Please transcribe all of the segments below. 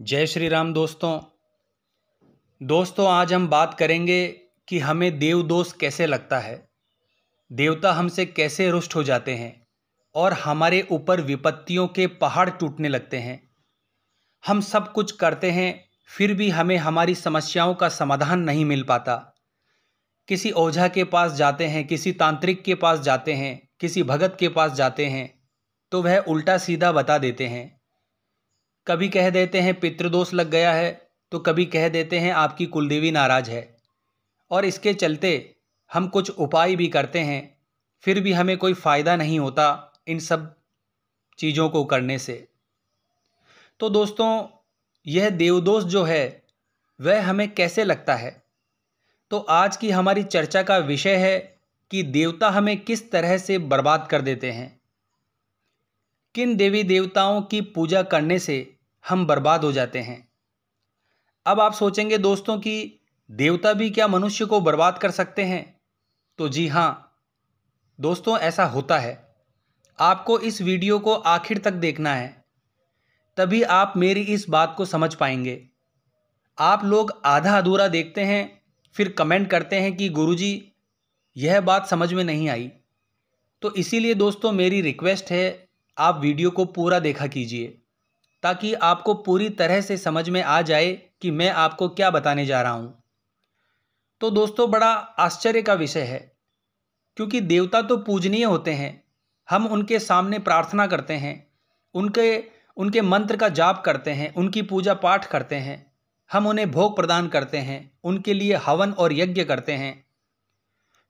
जय श्री राम दोस्तों आज हम बात करेंगे कि हमें देव दोष कैसे लगता है। देवता हमसे कैसे रुष्ट हो जाते हैं और हमारे ऊपर विपत्तियों के पहाड़ टूटने लगते हैं। हम सब कुछ करते हैं फिर भी हमें हमारी समस्याओं का समाधान नहीं मिल पाता। किसी ओझा के पास जाते हैं, किसी तांत्रिक के पास जाते हैं, किसी भगत के पास जाते हैं तो वह उल्टा सीधा बता देते हैं। कभी कह देते हैं पितृदोष लग गया है, तो कभी कह देते हैं आपकी कुलदेवी नाराज है। और इसके चलते हम कुछ उपाय भी करते हैं फिर भी हमें कोई फ़ायदा नहीं होता इन सब चीज़ों को करने से। तो दोस्तों यह देवदोष जो है वह हमें कैसे लगता है, तो आज की हमारी चर्चा का विषय है कि देवता हमें किस तरह से बर्बाद कर देते हैं। किन देवी देवताओं की पूजा करने से हम बर्बाद हो जाते हैं। अब आप सोचेंगे दोस्तों कि देवता भी क्या मनुष्य को बर्बाद कर सकते हैं, तो जी हाँ दोस्तों ऐसा होता है। आपको इस वीडियो को आखिर तक देखना है, तभी आप मेरी इस बात को समझ पाएंगे। आप लोग आधा अधूरा देखते हैं फिर कमेंट करते हैं कि गुरुजी यह बात समझ में नहीं आई। तो इसीलिए दोस्तों मेरी रिक्वेस्ट है, आप वीडियो को पूरा देखा कीजिए ताकि आपको पूरी तरह से समझ में आ जाए कि मैं आपको क्या बताने जा रहा हूँ। तो दोस्तों बड़ा आश्चर्य का विषय है, क्योंकि देवता तो पूजनीय होते हैं। हम उनके सामने प्रार्थना करते हैं, उनके मंत्र का जाप करते हैं, उनकी पूजा पाठ करते हैं, हम उन्हें भोग प्रदान करते हैं, उनके लिए हवन और यज्ञ करते हैं।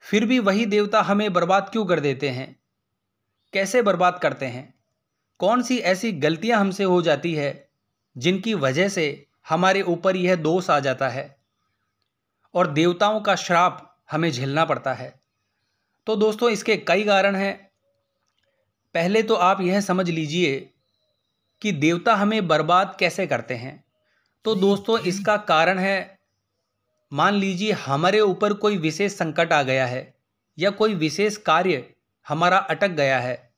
फिर भी वही देवता हमें बर्बाद क्यों कर देते हैं? कैसे बर्बाद करते हैं? कौन सी ऐसी गलतियां हमसे हो जाती है जिनकी वजह से हमारे ऊपर यह दोष आ जाता है और देवताओं का श्राप हमें झेलना पड़ता है? तो दोस्तों इसके कई कारण हैं। पहले तो आप यह समझ लीजिए कि देवता हमें बर्बाद कैसे करते हैं। तो दोस्तों इसका कारण है, मान लीजिए हमारे ऊपर कोई विशेष संकट आ गया है या कोई विशेष कार्य हमारा अटक गया है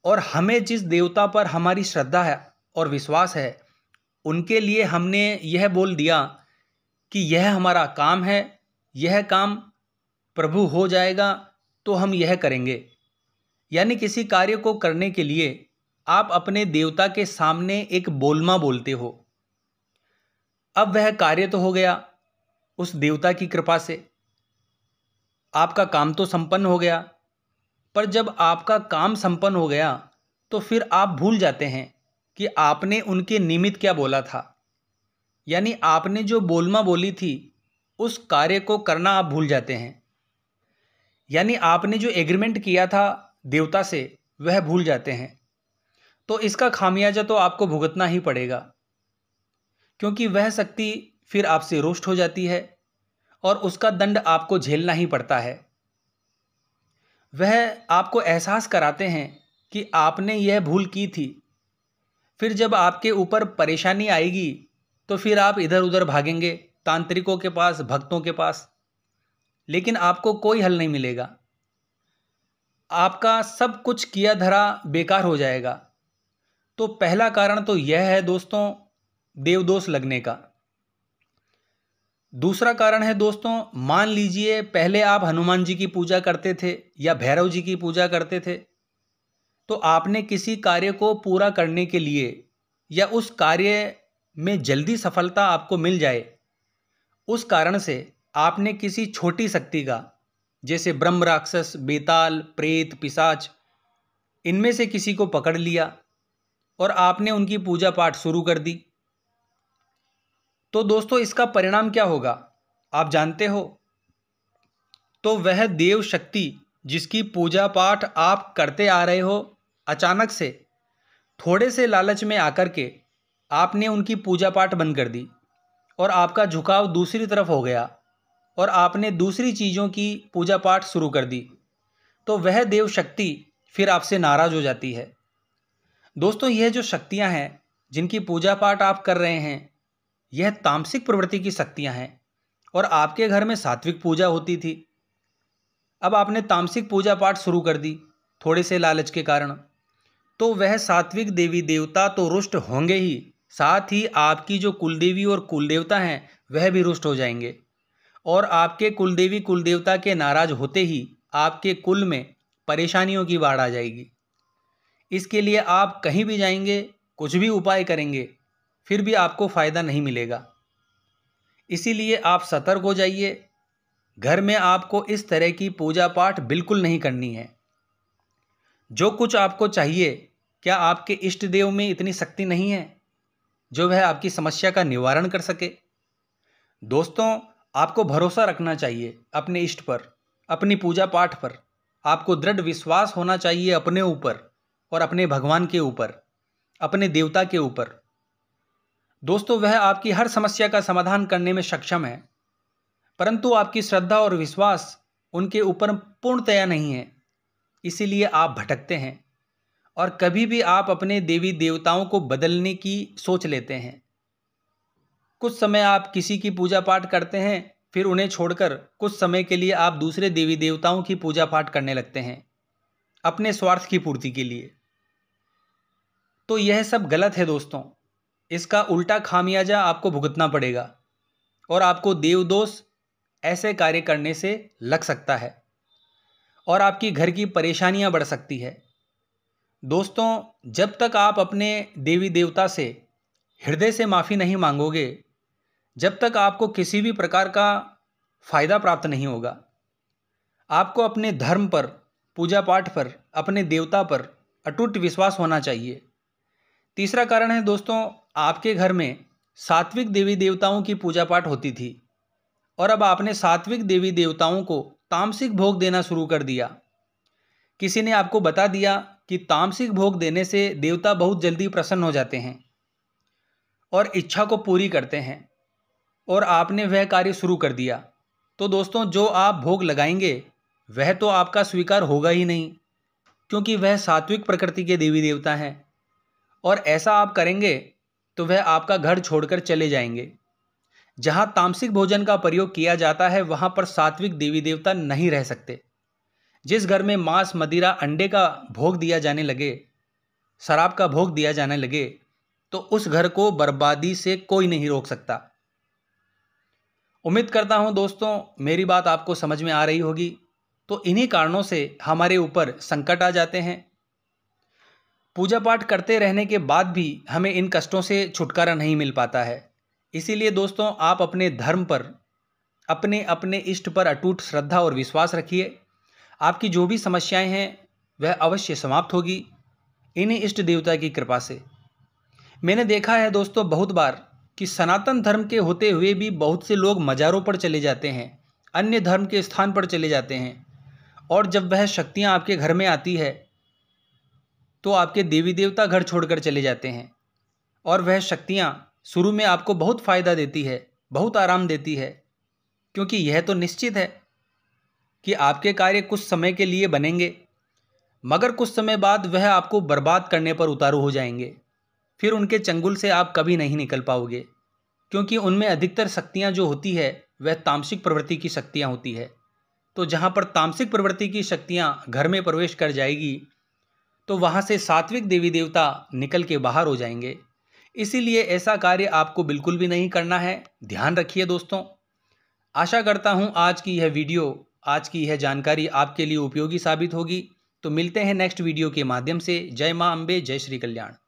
और हमें जिस देवता पर हमारी श्रद्धा है और विश्वास है उनके लिए हमने यह बोल दिया कि यह हमारा काम है, यह काम प्रभु हो जाएगा तो हम यह करेंगे। यानी किसी कार्य को करने के लिए आप अपने देवता के सामने एक बोलमा बोलते हो। अब वह कार्य तो हो गया, उस देवता की कृपा से आपका काम तो संपन्न हो गया। पर जब आपका काम संपन्न हो गया तो फिर आप भूल जाते हैं कि आपने उनके निमित्त क्या बोला था। यानी आपने जो बोलमा बोली थी उस कार्य को करना आप भूल जाते हैं। यानी आपने जो एग्रीमेंट किया था देवता से वह भूल जाते हैं। तो इसका खामियाजा तो आपको भुगतना ही पड़ेगा, क्योंकि वह शक्ति फिर आपसे रुष्ट हो जाती है और उसका दंड आपको झेलना ही पड़ता है। वह आपको एहसास कराते हैं कि आपने यह भूल की थी। फिर जब आपके ऊपर परेशानी आएगी तो फिर आप इधर उधर भागेंगे तांत्रिकों के पास, भक्तों के पास, लेकिन आपको कोई हल नहीं मिलेगा। आपका सब कुछ किया धरा बेकार हो जाएगा। तो पहला कारण तो यह है दोस्तों देवदोष लगने का। दूसरा कारण है दोस्तों, मान लीजिए पहले आप हनुमान जी की पूजा करते थे या भैरव जी की पूजा करते थे, तो आपने किसी कार्य को पूरा करने के लिए या उस कार्य में जल्दी सफलता आपको मिल जाए, उस कारण से आपने किसी छोटी शक्ति का, जैसे ब्रह्म राक्षस, बेताल, प्रेत, पिशाच, इनमें से किसी को पकड़ लिया और आपने उनकी पूजा पाठ शुरू कर दी। तो दोस्तों इसका परिणाम क्या होगा आप जानते हो? तो वह देव शक्ति जिसकी पूजा पाठ आप करते आ रहे हो, अचानक से थोड़े से लालच में आकर के आपने उनकी पूजा पाठ बंद कर दी और आपका झुकाव दूसरी तरफ हो गया और आपने दूसरी चीज़ों की पूजा पाठ शुरू कर दी। तो वह देव शक्ति फिर आपसे नाराज़ हो जाती है। दोस्तों यह जो शक्तियां हैं जिनकी पूजा पाठ आप कर रहे हैं, यह तामसिक प्रवृत्ति की शक्तियां हैं और आपके घर में सात्विक पूजा होती थी। अब आपने तामसिक पूजा पाठ शुरू कर दी थोड़े से लालच के कारण, तो वह सात्विक देवी देवता तो रुष्ट होंगे ही, साथ ही आपकी जो कुलदेवी और कुलदेवता हैं वह भी रुष्ट हो जाएंगे और आपके कुलदेवी कुलदेवता के नाराज होते ही आपके कुल में परेशानियों की बाढ़ आ जाएगी। इसके लिए आप कहीं भी जाएंगे, कुछ भी उपाय करेंगे, फिर भी आपको फ़ायदा नहीं मिलेगा। इसीलिए आप सतर्क हो जाइए। घर में आपको इस तरह की पूजा पाठ बिल्कुल नहीं करनी है। जो कुछ आपको चाहिए, क्या आपके इष्ट देव में इतनी शक्ति नहीं है जो वह आपकी समस्या का निवारण कर सके? दोस्तों, आपको भरोसा रखना चाहिए अपने इष्ट पर, अपनी पूजा पाठ पर। आपको दृढ़ विश्वास होना चाहिए अपने ऊपर और अपने भगवान के ऊपर, अपने देवता के ऊपर। दोस्तों, वह आपकी हर समस्या का समाधान करने में सक्षम है, परंतु आपकी श्रद्धा और विश्वास उनके ऊपर पूर्णतया नहीं है। इसीलिए आप भटकते हैं और कभी भी आप अपने देवी देवताओं को बदलने की सोच लेते हैं। कुछ समय आप किसी की पूजा पाठ करते हैं, फिर उन्हें छोड़कर कुछ समय के लिए आप दूसरे देवी देवताओं की पूजा पाठ करने लगते हैं अपने स्वार्थ की पूर्ति के लिए। तो यह सब गलत है दोस्तों। इसका उल्टा खामियाजा आपको भुगतना पड़ेगा और आपको देवदोष ऐसे कार्य करने से लग सकता है और आपकी घर की परेशानियां बढ़ सकती है। दोस्तों, जब तक आप अपने देवी देवता से हृदय से माफ़ी नहीं मांगोगे, जब तक आपको किसी भी प्रकार का फ़ायदा प्राप्त नहीं होगा। आपको अपने धर्म पर, पूजा पाठ पर, अपने देवता पर अटूट विश्वास होना चाहिए। तीसरा कारण है दोस्तों, आपके घर में सात्विक देवी देवताओं की पूजा पाठ होती थी और अब आपने सात्विक देवी देवताओं को तामसिक भोग देना शुरू कर दिया। किसी ने आपको बता दिया कि तामसिक भोग देने से देवता बहुत जल्दी प्रसन्न हो जाते हैं और इच्छा को पूरी करते हैं, और आपने वह कार्य शुरू कर दिया। तो दोस्तों, जो आप भोग लगाएंगे वह तो आपका स्वीकार होगा ही नहीं, क्योंकि वह सात्विक प्रकृति के देवी देवता हैं, और ऐसा आप करेंगे तो वह आपका घर छोड़कर चले जाएंगे। जहाँ तामसिक भोजन का प्रयोग किया जाता है वहाँ पर सात्विक देवी देवता नहीं रह सकते। जिस घर में मांस, मदिरा, अंडे का भोग दिया जाने लगे, शराब का भोग दिया जाने लगे, तो उस घर को बर्बादी से कोई नहीं रोक सकता। उम्मीद करता हूँ दोस्तों मेरी बात आपको समझ में आ रही होगी। तो इन्हीं कारणों से हमारे ऊपर संकट आ जाते हैं। पूजा पाठ करते रहने के बाद भी हमें इन कष्टों से छुटकारा नहीं मिल पाता है। इसीलिए दोस्तों, आप अपने धर्म पर, अपने अपने इष्ट पर अटूट श्रद्धा और विश्वास रखिए। आपकी जो भी समस्याएं हैं वह अवश्य समाप्त होगी इन्हीं इष्ट देवता की कृपा से। मैंने देखा है दोस्तों बहुत बार कि सनातन धर्म के होते हुए भी बहुत से लोग मज़ारों पर चले जाते हैं, अन्य धर्म के स्थान पर चले जाते हैं, और जब वह शक्तियाँ आपके घर में आती है तो आपके देवी देवता घर छोड़कर चले जाते हैं, और वह शक्तियाँ शुरू में आपको बहुत फ़ायदा देती है, बहुत आराम देती है, क्योंकि यह तो निश्चित है कि आपके कार्य कुछ समय के लिए बनेंगे, मगर कुछ समय बाद वह आपको बर्बाद करने पर उतारू हो जाएंगे। फिर उनके चंगुल से आप कभी नहीं निकल पाओगे, क्योंकि उनमें अधिकतर शक्तियाँ जो होती है वह तामसिक प्रवृत्ति की शक्तियाँ होती है। तो जहाँ पर तामसिक प्रवृत्ति की शक्तियाँ घर में प्रवेश कर जाएगी तो वहाँ से सात्विक देवी देवता निकल के बाहर हो जाएंगे। इसीलिए ऐसा कार्य आपको बिल्कुल भी नहीं करना है। ध्यान रखिए दोस्तों। आशा करता हूँ आज की यह वीडियो, आज की यह जानकारी आपके लिए उपयोगी साबित होगी। तो मिलते हैं नेक्स्ट वीडियो के माध्यम से। जय माँ अम्बे, जय श्री कल्याण।